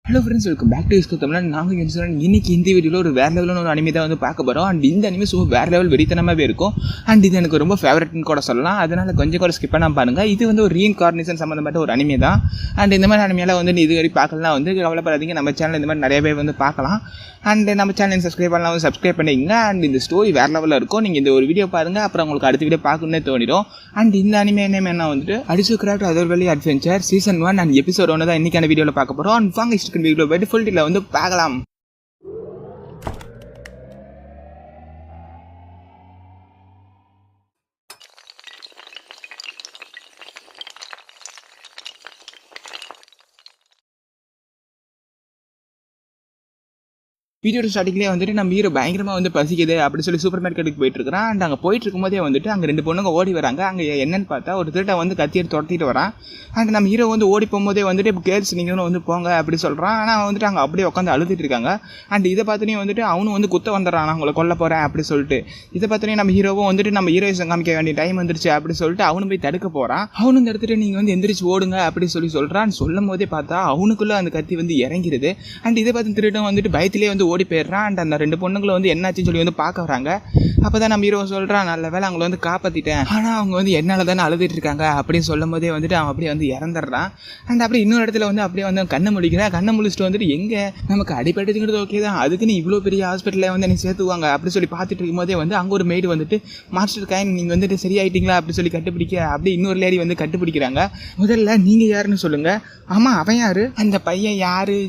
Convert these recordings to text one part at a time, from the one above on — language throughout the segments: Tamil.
Hello friends, welcome back to Yusko Tamil. நாங்கள் இன்னைக்கு இந்த வீடியோவில் ஒரு வேறு லெவலில் ஒரு அனிமே தான் வந்து பார்க்க போகிறோம். அண்ட் இந்த அனிமே வேறு லெவல் வெறித்தனமாகவே இருக்கும். அண்ட் இது எனக்கு ரொம்ப ஃபேவரட்னு கூட சொல்லலாம். அதனால் கொஞ்சம் கூட ஸ்கிப் பண்ணாமல் பாருங்கள். இது வந்து ஒரு ரீஇன்கார்னேஷன் சம்மந்தப்பட்ட ஒரு அனிமே தான். அண்ட் இந்த மாதிரி அனிமையெல்லாம் வந்து இது வரை பார்க்கலாம் வந்து கவலைப்படாதீங்க. நம்ம சேனல் இந்த மாதிரி நிறைய பேர் வந்து பார்க்கலாம். அண்ட் நம்ம சேனல் சப்ஸ்கிரைப் பண்ணலாம், வந்து சப்ஸ்கிரைப் பண்ணிக்கங்க. அண்ட் இந்த ஸ்டோரி வேறு லெவலில் இருக்கும். நீங்கள் இந்த ஒரு வீடியோ பாருங்கள், அப்புறம் உங்களுக்கு அடுத்த வீடியோ பார்க்கணுன்னே தோணிடும். அண்ட் இந்த அனிமே என்ன வந்துட்டு அடிசுக்ராஃப்ட் அதர் வேலி அட்வென்ச்சர் சீசன் 1 அண்ட் எபிசோட் 1 தான் இன்றைக்கான வீடியோவில் பார்க்க போகிறோம். அண்ட் வாங்க வீடியோ போய்ட்டு ஃபுல் வந்து பார்க்கலாம். வீடியோ ஸ்டார்டிங்லேயே வந்துட்டு நம்ம ஹீரோ பயங்கரமாக வந்து பசிக்குது அப்படி சொல்லி சூப்பர் மார்க்கெட்டுக்கு போயிட்டு இருக்கிறான். அண்ட் அங்கே போயிட்டு இருக்கும்போதே வந்துட்டு அங்கே 2 பொண்ணுங்க ஓடி வராங்க. அங்கே என்னன்னு பார்த்தா ஒரு திருட்டை வந்து கத்தி எடுத்து துரத்திட்டு வரான். அண்ட் நம்ம ஹீரோ வந்து ஓடி போகும்போதே வந்துட்டு இப்போ கேர்ள்ஸ் நீங்களும் வந்து போங்க அப்படி சொல்கிறான். ஆனால் வந்துட்டு அங்கே அப்படியே உட்காந்து அழுதுட்டு இருக்காங்க. அண்ட் இதை பார்த்துனே வந்துட்டு அவனும் வந்து குத்த வந்துடுறான், அவங்கள கொல்ல போகிறேன் அப்படி சொல்லிட்டு. இதை பார்த்துனே நம்ம ஹீரோவும் வந்துட்டு நம்ம ஹீரோயிசம் காமிக்க வேண்டிய டைம் வந்துருச்சு அப்படி சொல்லிட்டு அவனும் போய் தடுக்க போகிறான். அவனும் இந்த இடத்துல நீங்கள் வந்து எந்திரிச்சு ஓடுங்க அப்படி சொல்கிறான். சொல்லும் போதே பார்த்தா அவனுக்குள்ளே அந்த கத்தி வந்து இறங்கிடுது. அண்ட் இதை பார்த்து திருட்டும் வந்துட்டு பயத்திலே வந்து ஓடி போயிடுறான். அண்ட் அந்த 2 பொண்ணுங்களை வந்து என்னாச்சுன்னு சொல்லி வந்து பார்க்க வராங்க. அப்போ தான் நம்ம ஹீரோ சொல்கிறான், நல்ல வேலை அவங்கள வந்து காப்பாற்றிட்டேன், ஆனால் அவங்க வந்து என்னால் தானே அழுதுட்டு இருக்காங்க அப்படின்னு சொல்லும் போதே வந்துட்டு அவன் அப்படியே வந்து இறந்துடுறான். அண்ட் அப்படியே இன்னொரு இடத்துல வந்து அப்படியே வந்து கண்ணை முழிக்கிறான். கண்ணை முழிச்சிட்டு வந்துட்டு எங்கே நமக்கு அடிப்பட்டதுங்கிறது ஓகே தான், அதுக்குன்னு இவ்வளோ பெரிய ஹாஸ்பிட்டலில் வந்து என்னை சேர்த்துவாங்க அப்படி சொல்லி பார்த்துட்டு இருக்கும்போதே வந்து அங்கே ஒரு மெய்டு வந்துட்டு மாஸ்டர் கைன் நீங்கள் வந்துட்டு சரியாயிட்டீங்களா அப்படி சொல்லி கட்டுப்பிடிக்க அப்படி இன்னொரு லேடி வந்து கட்டுப்பிடிக்கிறாங்க. முதல்ல நீங்கள் யாருன்னு சொல்லுங்கள். ஆமாம் அவன் யார், அந்த பையன்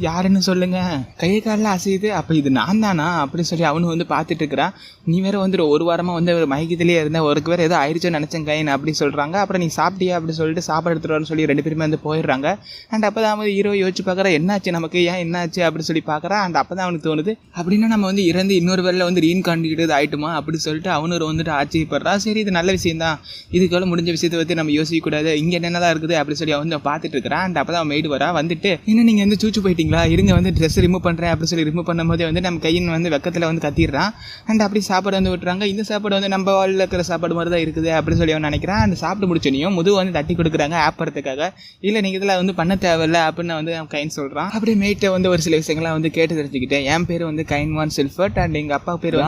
யாருன்னு சொல்லுங்கள், கையை காலில் அசையுது, அப்போ இது நான் தானா அப்படி சொல்லி அவனு வந்து பார்த்துட்டு இருக்கிறான். நீ வேற வந்துட்டு ஒரு வாரமாக வந்து ஒரு மயக்கத்திலேயே இருந்தேன், ஒருக்கு வேறு ஏதோ ஆயிடுச்சோன்னு நினச்சேன் கைன் அப்படி சொல்கிறாங்க. அப்புறம் நீ சாப்பிட்டியா அப்படி சொல்லிட்டு சாப்பாடு எடுத்துகிட்டு வரன்னு சொல்லி 2 பேருமே வந்து போயிடுறாங்க. அண்ட் அப்போ தான் வந்து ஹீரோ யோசிச்சு பார்க்குறா, என்னாச்சு நமக்கு, ஏன் என்னாச்சு அப்படி சொல்லி பார்க்குறான். அண்ட் அப்போ தான் அவனுக்கு தோணுது, அப்படின்னா நம்ம வந்து இறந்து இன்னொரு வேலையில் வந்து ரீஇன்கார்னேட்டட் ஆகிட்டுமா அப்படி சொல்லிட்டு அவனு வந்துட்டு ஆச்சரியப்படுறான். சரி இது நல்ல விஷயம் தான், இதுக்கால முடிஞ்ச விஷயத்தை பற்றி நம்ம யோசிக்கக்கூடாது, இங்கே என்னதான் இருக்குது அப்படி சொல்லி அவன் பார்த்துட்டு இருக்கிறான். அண்ட் அப்போ தான் மெய்டு வரா. வந்துட்டு இன்னும் நீங்கள் வந்து சூச்சு போயிட்டீங்களா, இருங்க வந்து ட்ரெஸ் ரிமூவ் பண்ணுறேன் அப்படி சொல்லி ரிமூவ் பண்ணும்போதே வந்து நம்ம கையின் வந்து வெக்கத்தில் வந்து கத்திடுறான். அண்ட் அப்படி சாப்பாடு வந்து விட்டுறாங்க. இந்த சாப்பாடு வந்து நம்ம வாழ்ல இருக்கிற சாப்பாடு மாதிரி தான் இருக்குது அப்படி சொல்லி அவன் நினைக்கிறான். அந்த சாப்பிட்டு முடிச்சனையும் முதுகு வந்து தட்டி கொடுக்குறாங்க ஆப் படுறதுக்காக. இல்லை நீங்கள் இதில் வந்து பண்ண தேவையில்லை அப்படின்னு வந்து அவன் கைன் சொல்கிறான். அப்படியே மேய்ட்டை வந்து ஒரு சில விஷயங்கள்லாம் வந்து கேட்டு தெரிஞ்சுக்கிட்டேன். என் பேர் வந்து கைன் வான் சில்ஃபர்ட். அண்ட் எங்கள் அப்பா பேர்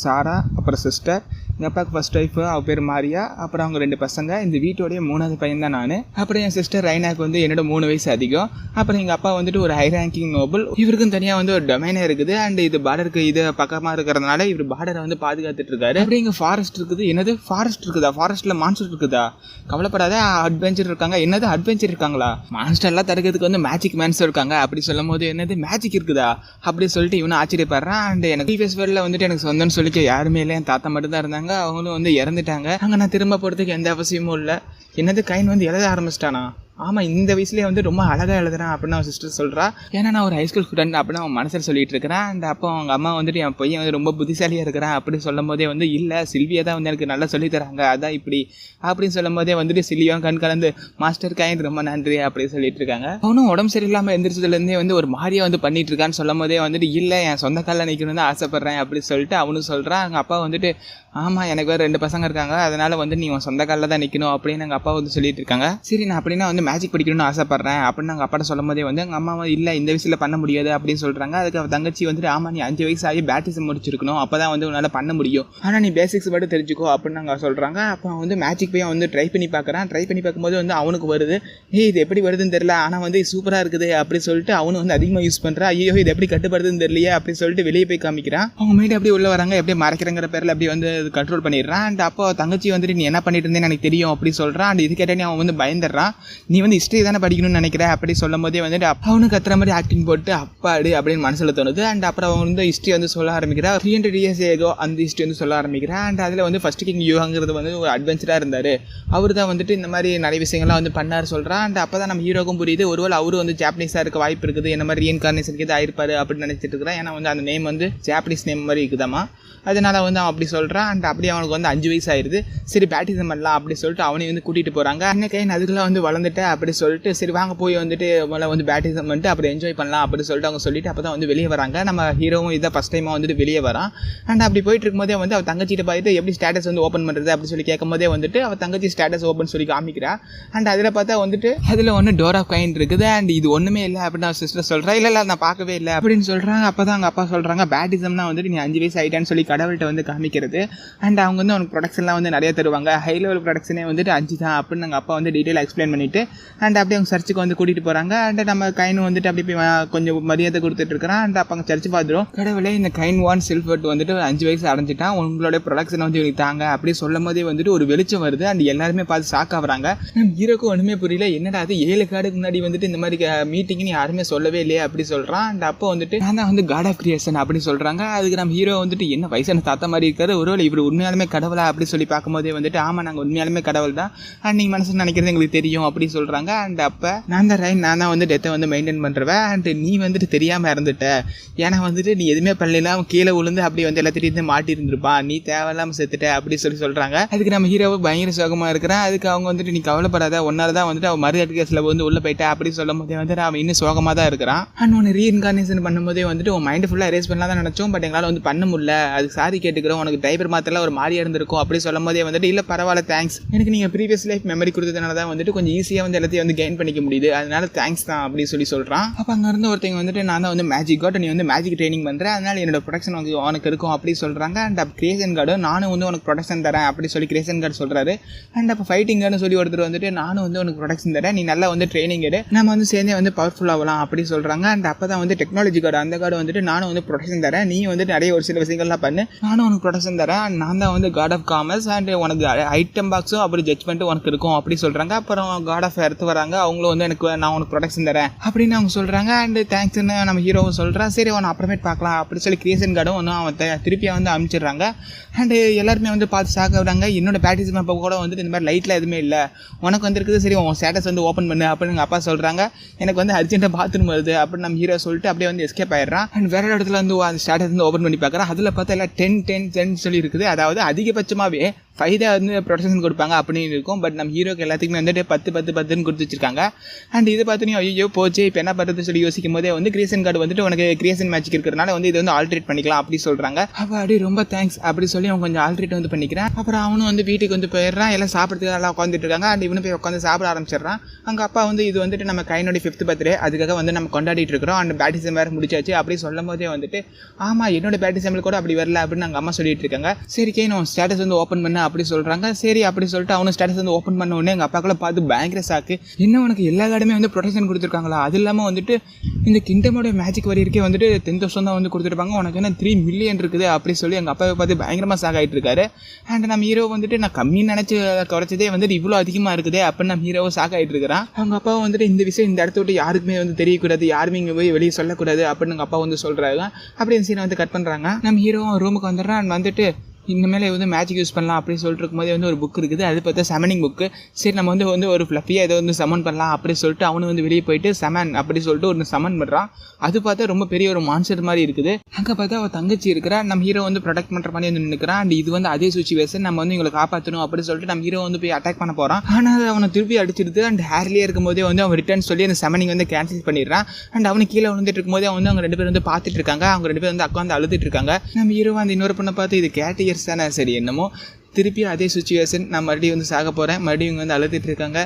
சாரா, அப்புறம் சிஸ்டர், எங்கள் அப்பாவுக்கு ஃபர்ஸ்ட் ஒய்ஃப் அவள் பேர் மாரியா, அப்புறம் அவங்க 2 பசங்க, இந்த வீட்டோடைய 3வது பையன் தான் நான். அப்புறம் என் சிஸ்டர் ரைனாக்கு வந்து என்னோட 3 வயசு அதிகம். அப்புறம் எங்கள் அப்பா வந்துட்டு ஒரு ஹை ரேங்கிங் நோபல், இவருக்கும் தனியாக வந்து ஒரு டொமைனே இருக்குது. அண்ட் இது பார்டருக்கு இது பக்கமாக இருக்கிறதுனால இவர் பார்டரை வந்து பாதுகாத்துட்டு இருக்காரு. அப்படி இங்கே ஃபாரஸ்ட் இருக்குது. என்னது ஃபாரஸ்ட் இருக்குதா, ஃபாரஸ்ட்டில் மான்ஸ்டர் இருக்குதா, கவலைப்படாத அட்வென்ச்சர் இருக்காங்க. என்னது அட்வென்ச்சர் இருக்காங்களா, மான்ஸ்டர்லாம் தடுக்கிறதுக்கு வந்து மேஜிக் மேன்ஸ் இருக்காங்க அப்படி சொல்லும் போது என்னது மேஜிக் இருக்குதா அப்படி சொல்லிட்டு இவனை ஆச்சரியப்படுறான். அண்ட் எனக்கு டிவிஎஸ் வேர்ல்டில் வந்துட்டு எனக்கு சொந்தம்னு சொல்லிக்க யாருமே இல்லை, என் தாத்தா மட்டும் தான் இருந்தாங்க, அவங்களும் வந்து இறந்துட்டாங்க. அங்கே நான் திரும்ப போகிறதுக்கு எந்த அவசியமும் இல்லை. என்னது கைன் வந்து எழுத ஆரம்பிச்சிட்டானா, ஆமாம் இந்த வயசுலேயே வந்து ரொம்ப அழகாக எழுதுறான் அப்படின்னு அவன் சிஸ்டர் சொல்கிறா. ஏன்னா நான் ஒரு ஹைஸ்கூல் ஸ்டூடெண்ட் அப்படின்னு அவன் மனசில் சொல்லிட்டு இருக்கிறேன். அண்ட் அப்போ அவங்க அம்மா வந்துட்டு என் பையன் வந்து ரொம்ப புத்திசாலியாக இருக்கிறான் அப்படி சொல்லும் போதே வந்து இல்லை சில்வியா தான் வந்து எனக்கு நல்லா சொல்லித்தராங்க அதான் இப்படி அப்படின்னு சொல்லும் போதே வந்துட்டு சில்வியாவும் கண் கலந்து மாஸ்டர் கைன் ரொம்ப நன்றி அப்படின்னு சொல்லிட்டு இருக்காங்க. அவனும் உடம்பு சரியில்லாமல் எந்திரிச்சதுலேருந்தே வந்து ஒரு மாதிரியாக வந்து பண்ணிட்டு இருக்கான்னு சொல்லும் போதே வந்துட்டு இல்லை என் சொந்த காலில் நிற்கணும்னு தான் ஆசைப்பட்றேன் அப்படி சொல்லிட்டு அவனும் சொல்கிறான். எங்கள் அப்பா வந்துட்டு ஆமாம் எனக்கு வேறு 2 பசங்க இருக்காங்க, அதனால் வந்து நீ உன் சொந்த காலில் தான் நிற்கணும் அப்படின்னு எங்கள் அப்பா வந்து சொல்லிட்டு இருக்காங்க. சரி நான் அப்படின்னா வந்து மேஜிக் படிக்கணும்னு ஆசைப்பட்றேன் அப்படின்னு நாங்கள் அப்பாட்ட சொல்லும் போதே வந்து எங்கள் அம்மா இல்லை இந்த வயசில் பண்ண முடியாது அப்படின்னு சொல்கிறாங்க. அதுக்கு அவள் தங்கச்சி வந்துட்டு ஆமாம் நீ 5 வயசு ஆகி பேட்டிசம் முடிச்சிருக்கணும், அப்போ தான் வந்து உன்னால் பண்ண முடியும், ஆனால் நீ பேசிக்ஸ் மட்டும் தெரிஞ்சுக்கோ அப்படின்னு நாங்கள் சொல்கிறாங்க. அப்போ வந்து மேஜிக் போய் வந்து ட்ரை பண்ணி பார்க்குறான். ட்ரை பண்ணி பார்க்கும்போது வந்து அவனுக்கு வருது, இது எப்படி வருதுன்னு தெரியல, ஆனால் வந்து சூப்பராக இருக்குது அப்படி சொல்லிட்டு அவனு வந்து அதிகமாக யூஸ் பண்ணுறான். ஐயோ இது எப்படி கட்டுப்படுதுன்னு தெரியலையே அப்படின்னு சொல்லிட்டு வெளியே போய் காமிக்கிறான். அவங்க மீண்டும் அப்படியே உள்ளே வராங்க, எப்படியே மறைக்கிறங்கிற பேரில் அப்படி வந்து கண்ட்ரோல் பண்ணிடுறான். அண்ட் அப்போ தங்கச்சி வந்துட்டு நீ என்ன பண்ணிட்டு இருந்தேன்னு எனக்கு தெரியும் அப்படி சொல்கிறான். அண்ட் இது கேட்டே அவன் வந்து பயந்துடுறான். நீ வந்து ஹிஸ்ட்ரி தானே படிக்கணும்னு நினைக்கிறேன் அப்படி சொல்லும் போதே வந்துட்டு அவனுக்கு கத்துற மாதிரி ஆக்டிங் போட்டு அப்பாடு அப்படின்னு மனசில் தோணுது. அண்ட் அப்புறம் அவங்க வந்து ஹிஸ்ட்ரி வந்து சொல்ல ஆரம்பிக்கிறா. 300 years ago அந்த ஹிஸ்ட்ரி வந்து சொல்ல ஆரம்பிக்கிறேன். அண்ட் அதில் வந்து ஃபர்ஸ்ட் கிங் யூங்கிறது வந்து ஒரு அட்வென்ச்சராக இருந்தார், அவர் தான் வந்துட்டு இந்த மாதிரி நிறைய விஷயங்கள்லாம் வந்து பண்ணார் சொல்கிறான். அண்ட் அப்போ தான் நம்ம ஹீரோக்கும் புரியுது ஒருவேளை அவரு வந்து ஜாப்பனீஸாக இருக்க வாய்ப்பு இருக்குது, என்ன மாதிரி ரீஇன்கார்னேஷனுக்கு இது ஆயிருப்பாரு அப்படின்னு நினச்சிட்டு இருக்கிறான். ஏன்னா வந்து அந்த நேம் வந்து ஜாப்பனீஸ் நேம் மாதிரி இருக்குதாமா, அதனால வந்து அவன் அப்படி சொல்கிறான். அண்ட் அப்படியே அவனுக்கு வந்து 5 வயசு ஆயிடுது. சரி பேட்டிசம் பண்ணலாம் அப்படி சொல்லிட்டு அவனையும் வந்து கூட்டிகிட்டு போகிறாங்க. அன்னைக்கு அதுக்கெல்லாம் வந்து வளர்ந்துட்டு வந்துட்டு அப்படி சொல்லிட்டு சரி வாங்க போய் வந்துட்டு முதல்ல வந்து பேட்டிசம் வந்துட்டு அப்படி என்ஜாய் பண்ணலாம் அப்படி சொல்லிட்டு அவங்க சொல்லிட்டு அப்போ தான் வந்து வெளியே வராங்க. நம்ம ஹீரோவும் இதை ஃபஸ்ட் டைமாக வந்துட்டு வெளியே வரான். அண்ட் அப்படி போயிட்டு இருக்கும்போதே வந்து அவள் தங்கச்சிட்ட பார்த்துட்டு எப்படி ஸ்டேட்டஸ் வந்து ஓப்பன் பண்ணுறது அப்படி சொல்லி கேட்கும் போதே வந்துட்டு அவள் தங்கச்சி ஸ்டேட்டஸ் ஓப்பன் சொல்லி காமிக்கிறா. அண்ட் அதில் பார்த்தா வந்துட்டு அதில் ஒன்று டோர் ஆஃப் கைண்ட் இருக்குது. அண்ட் இது ஒன்றுமே இல்லை அப்படின்னு நான் சிஸ்டர் சொல்கிறேன். இல்லை நான் பார்க்கவே இல்லை அப்படின்னு சொல்கிறாங்க. அப்போ தான் அவங்க அப்பா சொல்கிறாங்க பேட்டிசம்னா வந்துட்டு நீ 5 வயசு ஆகிட்டான்னு சொல்லி கடவுள்கிட்ட வந்து காமிக்கிறது. அண்ட் அவங்க வந்து உனக்கு ப்ரொடக்ஷன்லாம் வந்து நிறைய தருவாங்க. ஹை லெவல் ப்ரொடக்ஷனே வந்துட்டு 5 தான் அப்படின்னு எங்கள் அப்பா வந்து டீட்டெயிலாக எக்ஸ்பிளைன் பண்ணிவிட்டு அண்ட் அப்படியே அவங்க சர்ச்சுக்கு வந்து கூட்டிகிட்டு போகிறாங்க. அண்ட் நம்ம கைன் வந்துட்டு அப்படி போய் கொஞ்சம் மரியாதை கொடுத்துட்டு இருக்கிறான். அண்ட் அப்போ அங்கே சர்ச்சு பார்த்துரும் கடவுளே இந்த கைன் வான் சில்வர்ட் வந்துட்டு 5 வயசு அடைஞ்சிட்டான், உங்களோட ப்ரொடக்ஷனை வந்து இவங்க தாங்க அப்படி சொல்லும் போதே வந்துட்டு ஒரு வெளிச்சம் வருது. அண்ட் எல்லாருமே பார்த்து ஷாக் ஆகுறாங்க. ஹீரோக்கும் ஒன்றுமே புரியல, என்னடா அது 7 கார்டுக்கு முன்னாடி வந்துட்டு இந்த மாதிரி மீட்டிங்னு யாருமே சொல்லவே இல்லையே அப்படி சொல்கிறான். அண்ட் அப்போ வந்துட்டு நான் தான் வந்து காட் ஆஃப் கிரியேஷன் அப்படி சொல்கிறாங்க. அதுக்கு நம்ம ஹீரோ வந்துட்டு என்ன வயசான தாத்தா மாதிரி இருக்காரு, ஒருவேளை இவர் உண்மையாலுமே கடவுளா அப்படி சொல்லி பார்க்கும்போதே வந்துட்டு ஆமாம் நாங்கள் உண்மையாலுமே கடவுள் தான், அண்ட் நீங்கள் மனசில் நினைக்கிறது எங்களுக்கு தெரியும் அப்படி சொல்கிறாங்க. அண்ட் அப்போ நான் தான் ரைன், நான் தான் வந்து டெத்தை வந்து மெயின்டைன் பண்ணுறேன். அண்ட் நீ வந்துட்டு தெரியாமல் இருந்துட்ட, ஏன்னா வந்துட்டு நீ எதுவுமே பண்ணல, அவன் கீழே விழுந்து அப்படி வந்து எல்லாத்திட்டையும் மாட்டி இருந்திருப்பான், நீ தேவையில்லாமல் செத்துட்ட அப்படி சொல்கிறாங்க. அதுக்கு நம்ம ஹீரோவை பயங்கர சோகமாக இருக்கிறான். அதுக்கு அவங்க வந்துட்டு நீ கவலைப்படாத, ஒன்னால தான் வந்துட்டு அவன் மறு கேஸில் வந்து உள்ளே போயிட்டா அப்படி சொல்லும் போதே வந்துட்டு அவன் இன்னும் சோகமாக தான் இருக்கிறான். அண்ட் ஒன்று ரீஇன்கார்னேஷன் பண்ணும்போதே வந்துட்டு உன் மைண்ட் ஃபுல்லாக எரேஸ் பண்ணலாம் தான் நினச்சோம், பட் எங்களால் வந்து பண்ண முடியல, அதுக்கு சாரி கேட்டுக்கிறோம், உனக்கு டைப்பர் மாத்திரலாம் ஒரு மாதிரியாக இருந்திருக்கும் அப்படி சொல்லும் போதே வந்துட்டு இல்லை பரவாயில்ல தேங்க்ஸ், எனக்கு நீங்கள் ப்ரீவியஸ் லைஃப் மெமரி கொடுத்ததுனால தான் வந்துட்டு கொஞ்சம் ஈஸியாக வந்து எல்லாத்தையும் வந்து கெயின் பண்ணிக்க முடியுது, அதனால தேங்க்ஸ் தான் அப்படி சொல்கிறான். அப்போ அங்கே இருந்து ஒருத்தங்க வந்துட்டு நான் தான் வந்து மேஜிக் காட், நீ வந்து மேஜிக் ட்ரைனிங் பண்ணுறேன், அதனால என்னோட ப்ரொடக்ஷன் உனக்கு இருக்கும் அப்படி சொல்கிறாங்க. அண்ட் அப்போ கிரியேஷன் கார்டும் நானும் வந்து உனக்கு ப்ரொடக்ஷன் தரேன் அப்படி சொல்லி கிரியேஷன் கார்டு சொல்கிறாரு. அண்ட் அப்போ ஃபைட்டிங் கார்டு சொல்லி ஒருத்தர் வந்துட்டு நானும் வந்து உனக்கு ப்ரொடக்ஷன் தரேன், நீ நல்லா வந்து ட்ரைனிங் எடு, நம்ம வந்து சேர்ந்தே வந்து பவர்ஃபுல் ஆகலாம் அப்படி சொல்கிறாங்க. அண்ட் அப்போ தான் வந்து டெக்னாலஜி கார்டு, அந்த கார்டு வந்துட்டு நானும் வந்து ப்ரொடக்ஷன் தரேன், நீ வந்துட்டு நிறைய ஒரு சில விஷயங்கள்லாம் பண்ணு, நானும் உனக்கு ப்ரொடக்ஷன் தரேன், நான் தான் வந்து காட் ஆஃப் காமர்ஸ், அண்ட் உனக்கு ஐட்டம் பாக்ஸும் அப்படி ஜட்ஜ்மெண்ட்டும் உனக்கு இருக்கும் அப்படி சொல்கிறாங்க. அப்புறம் காட் ஆஃப் எர்த் வராங்க, அவங்களும் வந்து எனக்கு நான் உனக்கு ப்ரொடக்ஷன் தரேன் அப்படின்னு அவங்க சொல்கிறாங்க. அண்ட் தேங்க்ஸ்ன்னு நம்ம ஹீரோவும் சொல்கிறான். சரி அவனை அப்புறமேட்டு பார்க்கலாம் அப்படி சொல்லி கிரியேஷன் கார்டும் ஒன்றும் அவன் திருப்பியாக வந்து அனுப்பிச்சிடுறாங்க. அண்டு எல்லாருமே வந்து பார்த்து ஷாக் ஆகுறாங்க. என்னோட பேட்டிசம் அப்போ கூட வந்துட்டு இந்த மாதிரி லைட்டில் எதுவுமே இல்லை, உனக்கு வந்துருக்குது, சரி உன் ஸ்டேட்டஸ் வந்து ஓப்பன் பண்ணு அப்படின்னு எங்கள் அப்பா சொல்கிறாங்க. எனக்கு வந்து அர்ஜென்ட்டாக பாத்ரூம் வருது அப்படின்னு நம்ம ஹீரோ சொல்லிட்டு அப்படியே வந்து எஸ்கேப் ஆயிடுறான். அண்ட் வேற இடத்துல வந்து அந்த ஸ்டேட்டஸ் வந்து ஓப்பன் பண்ணி பார்க்குறான். அதில் பார்த்தா எல்லாம் 10 சொல்லி இருக்குது, அதாவது அதிகபட்சமாகவே 5 தான் வந்து ப்ரொடக்ஷன் கொடுப்பாங்க அப்படின்னு இருக்கும். பட் நம்ம ஹீரோக்கு எல்லாத்துக்குமே வந்துட்டு 10 கொடுத்து வச்சிருக்காங்க. அண்ட் இதை பார்த்து நீ ஐயோ போச்சு இப்போ என்ன பண்ணுறது சொல்லி யோசிக்கும் போதே வந்து கிரியேஷன் கார்டு வந்துட்டு உனக்கு கிரியேஷன் மேட்ச் இருக்கிறதுனால வந்து இது வந்து ஆல்ட்ரேட் பண்ணிக்கலாம் அப்படி சொல்கிறாங்க. அப்போ அப்படி ரொம்ப தேங்க்ஸ் அப்படி சொல்லி அவன் கொஞ்சம் ஆல்ட்ரேட் வந்து பண்ணிக்கிறான். அப்புறம் அவனும் வந்து வீட்டுக்கு வந்து போயிடுறான். எல்லாம் சாப்பிட்றதுக்கு எல்லாம் உட்காந்துட்டு இருக்காங்க. அண்ட் இவனு போய் உட்காந்து சாப்பிட ஆரம்பிச்சிடறான். அங்கே அப்பா வந்து இது வந்துட்டு நம்ம கைனோட 5th பர்த்டே, அதுக்காக வந்து நம்ம கொண்டாடிட்டு இருக்கிறோம், அண்ட் பேட்டிசம் வேறு முடிச்சாச்சு அப்படி சொல்லும் போதே வந்துட்டு ஆமாம் என்னோட பேட்டிசம் கூட அப்படி வரல அப்படின்னு நாங்கள் அம்மா சொல்லிட்டு இருக்காங்க. சரி கே நான் ஸ்டேட்டஸ் வந்து ஓப்பன் பண்ண அப்படி சொல்கிறாங்க. சரி அப்படி சொல்லிட்டு அவனும் ஸ்டேட்டஸ் வந்து ஓப்பன் பண்ண உடனே எங்கள் அப்பாக்குள்ள பார்த்து பயங்கர சாக்கு, இன்னும் உனக்கு எல்லா கார்டுமே வந்து ப்ரொடெக்ஷன் கொடுத்துருக்காங்களா, அது இல்லாமல் வந்துட்டு இந்த கிங்டமோட மேஜிக் வரைக்கே வந்துட்டு 10,000 தான் வந்து கொடுத்துருப்பாங்க, உனக்கு என்ன 3 மில்லியன் இருக்குது அப்படி சொல்லி எங்கள் அப்பாவை பார்த்து பயங்கரமாக சாக் ஆகிட்டு இருக்காரு. அண்ட் நம்ம ஹீரோ வந்துட்டு நான் கம்மின்னு நினச்சி குறைச்சதே வந்துட்டு இவ்வளோ அதிகமாக இருக்குது அப்படின்னு நம்ம ஹீரோவை சாக் ஆகிட்டு இருக்கிறான். அவங்க அப்பாவை வந்துட்டு இந்த விஷயம் இந்த இடத்த விட்டு யாருக்குமே வந்து தெரியக்கூடாது, யாருமே இங்கே போய் வெளியே சொல்லக்கூடாது அப்படின்னு எங்கள் அப்பா வந்து சொல்கிறாங்க. அப்படின்னு சீனை வந்து கட் பண்ணுறாங்க. நம்ம ஹீரோவும் ரூமுக்கு வந்துடுறான். வந்துட்டு இனிமேல் வந்து மேஜிக் யூஸ் பண்ணலாம் அப்படின்னு சொல்லிட்டு இருக்கும்போது வந்து ஒரு புக் இருக்குது, அது பார்த்தா சமனிங் புக்கு. சரி நம்ம வந்து ஒரு ஃப்ளஃபியாக ஏதோ வந்து சமன் பண்ணலாம் அப்படி சொல்லிட்டு அவனு வந்து வெளியே போயிட்டு சமன் அப்படி சொல்லிட்டு ஒரு சமன் பண்ணுறான். அது பார்த்தா ரொம்ப பெரிய ஒரு மான்ஸ்டர் மாதிரி இருக்குது. அங்கே பார்த்தா அவள் தங்கச்சி இருக்கிறா. நம்ம ஹீரோ வந்து ப்ரொடெக்ட் பண்ணுற மாதிரி வந்து நிற்கிறான். அண்ட் இது வந்து அதே சுச்சுவேஷன், நம்ம வந்து இவங்களை காப்பாற்றணும் அப்படின்னு சொல்லிட்டு நம்ம ஹீரோ வந்து போய் அட்டாக் பண்ண போகிறான். ஆனால் அவனை திருப்பி அடிச்சிடுது. அண்ட் ஹேர்லியே இருக்கும்போதே வந்து அவன் ரிட்டர்ன் சொல்லி அந்த சமனிங் வந்து கேன்சல் பண்ணிடுறான். அண்ட் அவனுக்கு கீழே வந்துட்டு இருக்கும்போது அவன் வந்து அவங்க 2 பேர் வந்து பார்த்துட்டு இருக்காங்க. அவங்க 2 பேர் வந்து உட்காந்து அழுதுட்டு இருக்காங்க. நம்ம ஹீரோ அந்த இன்னொரு பொண்ணை பார்த்து இது கேட் இயர்ஸ் தானே, சரி என்னமோ திருப்பி அதே சுச்சுவேஷன், நான் மறுபடியும் வந்து சாக போகிறேன், மறுபடியும் இவங்க வந்து அழுதுட்டு இருக்காங்க,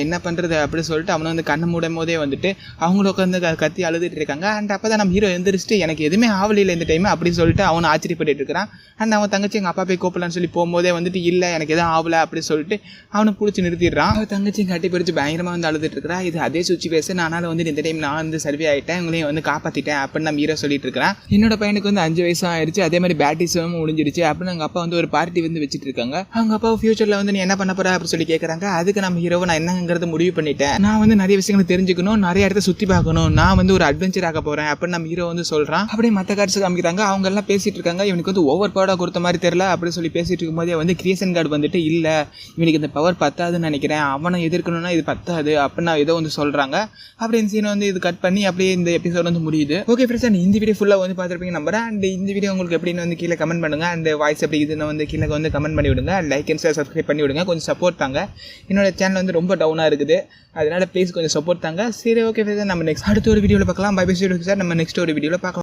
என்ன பண்ணுறது அப்படி சொல்லிட்டு அவனை வந்து கண்ணை மூடும் போதே வந்துட்டு அவங்களும் உட்காந்து கத்தி அழுதுட்டு இருக்காங்க. அண்ட் அப்போ தான் நம்ம ஹீரோ எந்திரிச்சிட்டு எனக்கு எதுவுமே ஆவலில்லை இந்த டைம் அப்படி சொல்லிட்டு அவனை ஆச்சரியப்பட்டு இருக்கிறான். அண்ட் அவன் தங்கச்சி எங்கள் அப்பா போய் கூப்பிடலான்னு சொல்லி போகும்போதே வந்துட்டு இல்லை எனக்கு எதுவும் ஆகலை அப்படி சொல்லிட்டு அவனை பிடிச்சி நிறுத்திடுறான். அவன் தங்கச்சி கட்டி பிடிச்சி பயங்கரமாக வந்து அழுதுட்டு இருக்கிறா. இது அதே சுச்சுவேஷன், ஆனாலும் வந்து இந்த டைம் நான் வந்து சர்வே ஆகிட்டேன், உங்களையும் வந்து காப்பாற்றிட்டேன் அப்படின்னு நம்ம ஹீரோ சொல்லிட்டு இருக்கிறான். என்னோட பையனுக்கு வந்து 5 வயசு ஆயிடுச்சு, அதே மாதிரி பேட்டிஸும் முடிஞ்சிடுச்சு அப்படின்னு எங்கள் அப்பா வந்து ஒரு பார்ட்டி வந்து வச்சுட்டு இருக்காங்க. அவங்க அப்பா ஃபியூச்சர்ல வந்து நீ என்ன பண்ண போற அப்படி சொல்லி கேட்கறாங்க. அதுக்கு நம்ம ஹீரோவை நான் என்னங்கிறது முடிவு பண்ணிட்டேன், நான் வந்து நிறைய விஷயங்களை தெரிஞ்சுக்கணும், நிறைய இடத்த சுற்றி பார்க்கணும், நான் வந்து ஒரு அட்வென்ச்சர் ஆக போறேன் அப்படின்னு நம்ம ஹீரோ வந்து சொல்றான். அப்படியே மற்ற கார்ட்ஸ் காமிக்கிறாங்க. அவங்க எல்லாம் பேசிட்டு இருக்காங்க. இவனுக்கு வந்து ஓவர் பவர்டா கொடுத்த மாதிரி தெரியல அப்படி சொல்லி பேசிட்டு இருக்கும்போதே வந்து கிரியேஷன் கார்டு வந்துட்டு இல்ல இவனுக்கு இந்த பவர் பத்தாதுன்னு நினைக்கிறேன், அவனை எதிர்க்கணும்னா இது பத்தாது அப்படின்னு ஏதோ வந்து சொல்றாங்க. அப்படின்னு சீன் வந்து இது கட் பண்ணி அப்படியே இந்த எபிசோட் வந்து முடியுது. ஓகே ஃப்ரெண்ட்ஸ், இந்த வீடியோ ஃபுல்லா வந்து பார்த்துருப்பீங்க நம்புறேன். அண்ட் இந்த வீடியோ உங்களுக்கு எப்படின்னு வந்து கீழே கமெண்ட் பண்ணுங்க. அண்ட் வாய்ஸ் எப்படி இதுன்னு வந்து கீழே வந்து கமெண்ட் பண்ணி விடுங்க, லைக் அண்ட் ஷேர் சப்ஸ்கிரைப் பண்ணி விடுங்க, கொஞ்சம் சப்போர்ட் தாங்க. என்னோட சேனல் வந்து ரொம்ப டவுனாக இருக்குது, அதனால் ப்ளீஸ் கொஞ்சம் சப்போர்ட் தாங்க. சரி, ஓகே சார், நம்ம நெக்ஸ்ட் அடுத்த ஒரு வீடியோவில் பார்க்கலாம். பை பை சார், நம்ம நெக்ஸ்ட் ஒரு வீடியோவில் பார்க்கலாம்.